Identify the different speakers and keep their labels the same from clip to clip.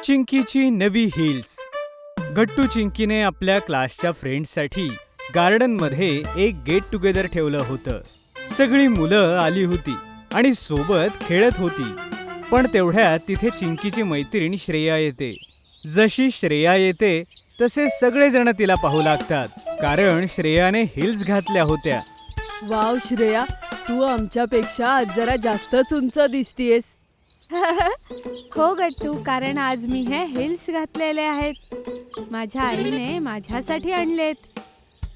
Speaker 1: चिंकीची नवी हिल्स. गट्टू चिंकीने आपल्या क्लासच्या फ्रेंड्ससाठी गार्डनमध्ये एक गेट टुगेदर ठेवलं होतं. सगळी मुलं आली होती आणि सोबत खेळत होती. पण तेवढ्यात तिथे चिंकीची मैत्रीण श्रेया येते. जशी श्रेया येते तसे सगळेजण तिला पाहू लागतात, कारण श्रेयाने हिल्स घातल्या होत्या.
Speaker 2: वाव श्रेया, तू आमच्यापेक्षा आज जरा जास्तच उंच दिसतीयस.
Speaker 3: हो गट्टू, कारण आज मी हे हिल्स घातलेले आहेत. माझ्या आईने माझ्यासाठी आणलेत.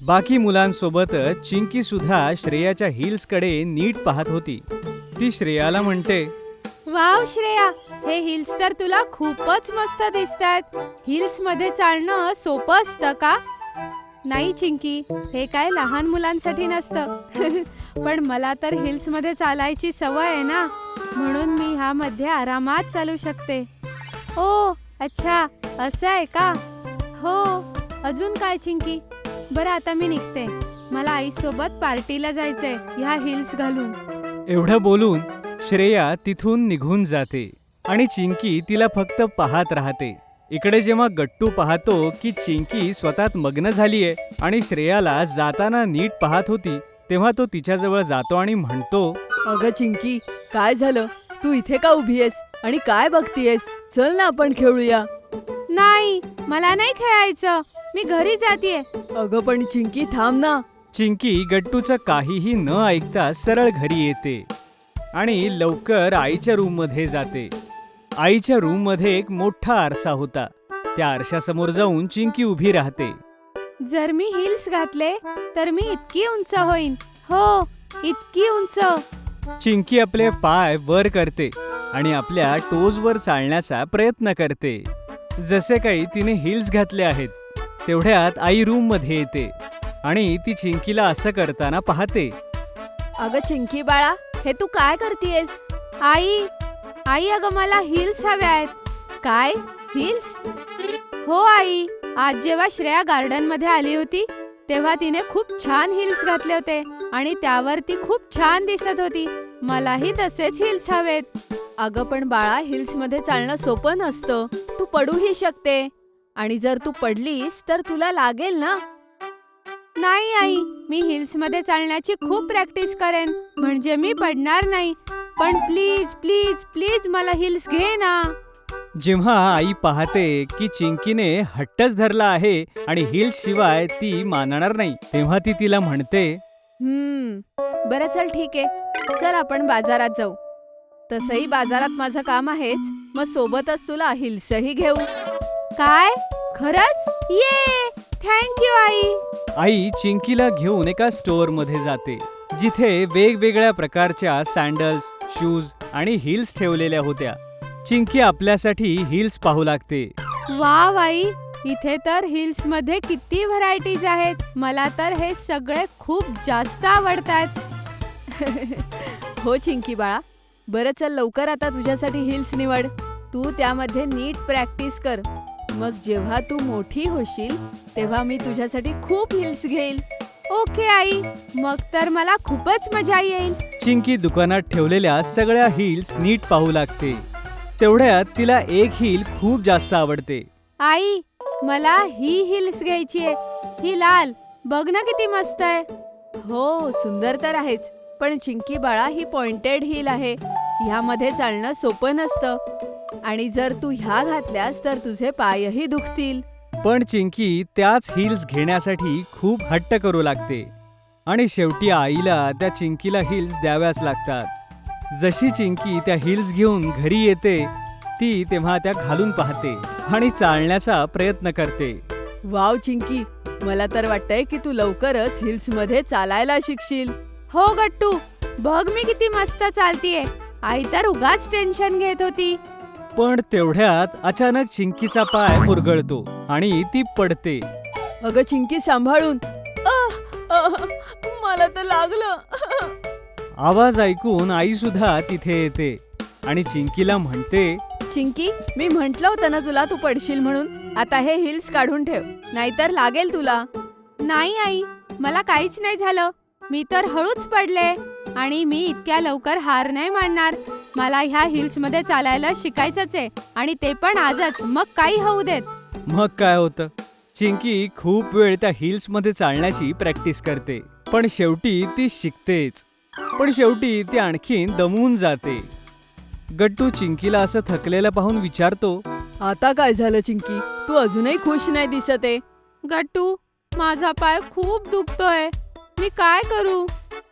Speaker 1: बाकी मुलांसोबतच चिंकी सुद्धा श्रेयाच्या हिल्सकडे नीट पाहत होती. ती श्रेयाला म्हणते,
Speaker 3: वाव श्रेया, हे हिल्स तर तुला खूपच मस्त दिसतात. हिल्स मध्ये चालणं सोपं असतं का? नाही चिंकी, हे काय लहान मुलांसाठी नसतं. पण मला तर हिल्स मध्ये चालायची सवय आहे ना, म्हणून मी ह्यामध्ये आरामात चालू शकते. ओ अच्छा, असं आहे का? हो, अजून काय चिंकी? बरं, आता मी निघते. मला आईसोबत पार्टीला जायचंय ह्या हिल्स घालून.
Speaker 1: एवढं बोलून श्रेया तिथून निघून जाते आणि चिंकी तिला फक्त पाहत राहते. इकडे जेव्हा गट्टू पाहतो की चिंकी स्वतःत मग्न झालीये आणि श्रेयाला जाताना नीट पाहत होती, तेव्हा तो तिच्याजवळ जातो आणि म्हणतो,
Speaker 2: अगं चिंकी, काय झालं? तू इथे का उभी आहेस आणि काय बघतीयस? चल ना, आपण खेळूया.
Speaker 3: नाही, मला नाही खेळायचं, मी घरी जातीये.
Speaker 2: अगं पण चिंकी, थांब ना.
Speaker 1: चिंकी गट्टूचं काहीही न ऐकता सरळ घरी येते आणि लवकर आईच्या रूममध्ये जाते. आईच्या रूममध्ये एक मोठा आरसा होता. त्या आरशासमोर जाऊन चिंकी उभी राहते.
Speaker 3: जर मी हिल्स घातले तर मी इतकी उंच होईन. हो, इतकी उंच.
Speaker 1: चिंकी आपले पाय वर करते आणि आपल्या टोजवर चालण्याचा प्रयत्न करते, जसे काही तिने हिल्स घातले आहेत. तेवढ्यात आई रूममध्ये येते आणि ती चिंकीला असं करताना पाहते.
Speaker 2: अगं चिंकी बाळा, हे तू काय करतीयस?
Speaker 3: आई, आई, अगं मला हिल्स हव्या आहेत.
Speaker 2: काय हिल्स?
Speaker 3: हो आई, आज जेव्हा श्रेया गार्डन मध्ये आली होती तेव्हा तिने खूप छान हिल्स घातले होते आणि त्यावर ती खूप छान दिसत होती. मलाही तसेच हिल्स हवेत.
Speaker 2: अगं पण बाळा, हिल्स मध्ये चालणं सोपं नसतं. तू पडूही शकते आणि जर तू पडलीस तर तुला लागेल ना.
Speaker 3: नाही आई, मी हिल्स मध्ये चालण्याची खूप प्रॅक्टिस करेन, म्हणजे मी पडणार नाही. पण प्लीज प्लीज प्लीज मला हिल्स घे ना.
Speaker 1: जेव्हा आई पाहते की चिंकीने हट्टच धरला आहे आणि हिल्स शिवाय ती मानणार नाही, तेव्हा ती तिला म्हणते,
Speaker 2: बरं चल, ठीक आहे. चल आपण बाजारात जाऊ. तसंही बाजारात माझं काम आहेच, मग सोबतच तुला हिल्सही घेऊ.
Speaker 3: काय? खरंच? ये, थँक्यू आई.
Speaker 1: आई चिंकीला घेऊन एका स्टोअर मध्ये जाते, जिथे वेगवेगळ्या प्रकारच्या सँडल्स, शूज आणि हिल्स ठेवलेल्या होत्या. चिंकी आपल्यासाठी हिल्स पाहू लागते.
Speaker 3: वाव आई, इथे तर हिल्स मध्ये किती व्हरायटीज आहेत. मला तर हे सगळे खूप जास्त आवडतात.
Speaker 2: हो चिंकी बाळा, बरं चल लवकर आता तुझ्यासाठी हिल्स निवड. तू त्यामध्ये नीट प्रॅक्टिस कर. मग जेव्हा तू मोठी होशील तेव्हा मी तुझ्यासाठी खूप हिल्स घेईल.
Speaker 3: ओके आई, मग तर मला खूपच मजा येईल.
Speaker 1: चिंकी दुकानात ठेवलेल्या सगळ्या हिल्स नीट पाहू लागते. तेवढ्यात तिला एक हिल खूप जास्त आवडते.
Speaker 3: आई, मला ही हिल्स घ्यायची आहे. ही लाल, बघ ना किती मस्त आहे.
Speaker 2: हो, सुंदर तर आहेच, पण चिंकी बाळा, ही पॉइंटेड हिल आहे. ह्यामध्ये चालणं सोपं नसतं आणि जर तू ह्या घातल्यास तर तुझे पायही दुखतील.
Speaker 1: पण चिंकी त्याच हिल्स घेण्यासाठी खूप हट्ट करू लागते आणि शेवटी आईला त्या चिंकीला हिल्स द्याव्याच लागतात. जशी चिंकी त्या हिल्स घेऊन घरी येते, ती तेव्हा त्या घालून पाहते आणि चालण्याचा प्रयत्न करते.
Speaker 2: वाव चिंकी, मला तर वाटतंय की तू लवकरच हिल्स मध्ये चालायला शिकशील.
Speaker 3: हो गट्टू, बघ मी किती मस्त चालतीये. आई तर उगाच टेन्शन घेत होती.
Speaker 1: पण तेवढ्यात अचानक चिंकीचा पाय मुरगळतो आणि ती पडते.
Speaker 2: अगं चिंकी, सांभाळून. मला तर लागलं.
Speaker 1: आवाज ऐकून आई सुद्धा तिथे येते आणि चिंकीला म्हणते,
Speaker 2: चिंकी, मी म्हंटल होतं ना तुला, तू पडशील म्हणून. आता हे हिल्स काढून ठेव, नाहीतर लागेल तुला.
Speaker 3: नाही आई, मला काहीच नाही झालं. मी तर हळूच पडले. आणि मी इतक्या लवकर हार नाही मानणार. मला ह्या हिल्समध्ये चालायला शिकायचंच आहे आणि ते पण आजच. मग काही होऊ देत.
Speaker 1: मग काय होतं, चिंकी खूप वेळ त्या हिल्समध्ये चालण्याची प्रॅक्टिस करते, पण शेवटी ती शिकतेच. पण शेवटी ती आणखीन दमून जाते. गट्टू चिंकीला असं थकलेलं पाहून विचारतो,
Speaker 2: आता काय झालं चिंकी? तू अजूनही खुश नाही दिसत आहे.
Speaker 3: गट्टू, माझा पाय खूप दुखतोय. मी काय करू?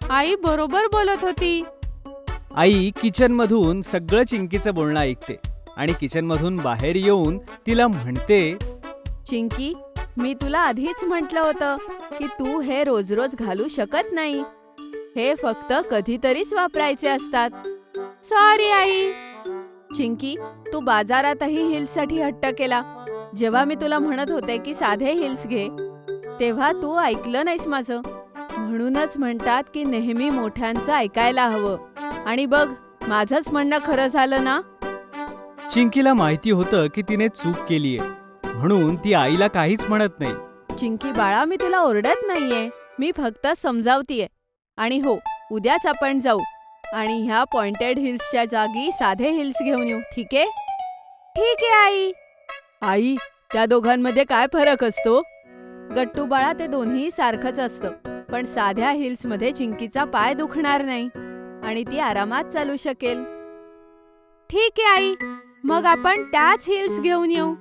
Speaker 3: आई बरोबर बोलत होती.
Speaker 1: आई किचनमधून सगळं चिंकीचं बोलणं ऐकते आणि किचनमधून बाहेर येऊन तिला म्हणते,
Speaker 2: चिंकी, मी तुला आधीच म्हटलं होतं की तू हे रोज रोज घालू शकत नाही. हे फक्त कधीतरीच वापरायचे असतात.
Speaker 3: Sorry I.
Speaker 2: चिंकी, तू बाजारातही हिल्ससाठी हट्ट केला. जेव्हा मी तुला म्हणत होते की साधे हिल्स घे, तेव्हा तू ऐकलं नाहीस माझं. म्हणूनच म्हणतात की नेहमी मोठ्यांचं ऐकायला हवं. आणि बघ, माझंच म्हणणं खरं झालं ना.
Speaker 1: चिंकीला माहिती होतं की तिने चूक केलीये, म्हणून ती आईला काहीच म्हणत नाही.
Speaker 2: चिंकी बाळा, मी तुला ओरडत नाहीये. मी फक्त समजावतीये. आणि हो, उद्याच आपण जाऊ आणि ह्या पॉइंटेड हिल्सच्या जागी साधे हिल्स घेऊन येऊ, ठीक आहे?
Speaker 3: ठीक आहे आई.
Speaker 2: आई, त्या दोघांमध्ये काय फरक असतो? गट्टू बाळा, ते दोन्ही सारखंच असतं. पण साध्या हिल्समध्ये चिंकीचा पाय दुखणार नाही आणि ती आरामात चालू शकेल.
Speaker 3: ठीक आहे आई. मग आपण त्याच हिल्स घेऊन येऊ.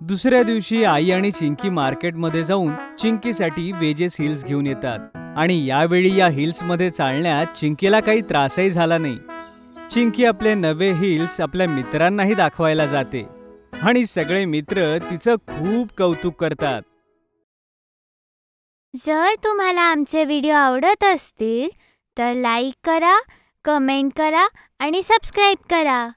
Speaker 1: दुसऱ्या दिवशी आई आणि चिंकी मार्केटमध्ये जाऊन चिंकीसाठी वेजेस हिल्स घेऊन येतात आणि यावेळी या हिल्समध्ये चालण्यात चिंकीला काही त्रासही झाला नाही. चिंकी आपले नवे हिल्स आपल्या मित्रांनाही दाखवायला जाते आणि सगळे मित्र तिचं खूप कौतुक करतात.
Speaker 4: जर तुम्हाला आमचे व्हिडिओ आवडत असतील तर लाईक करा, कमेंट करा आणि सबस्क्राईब करा.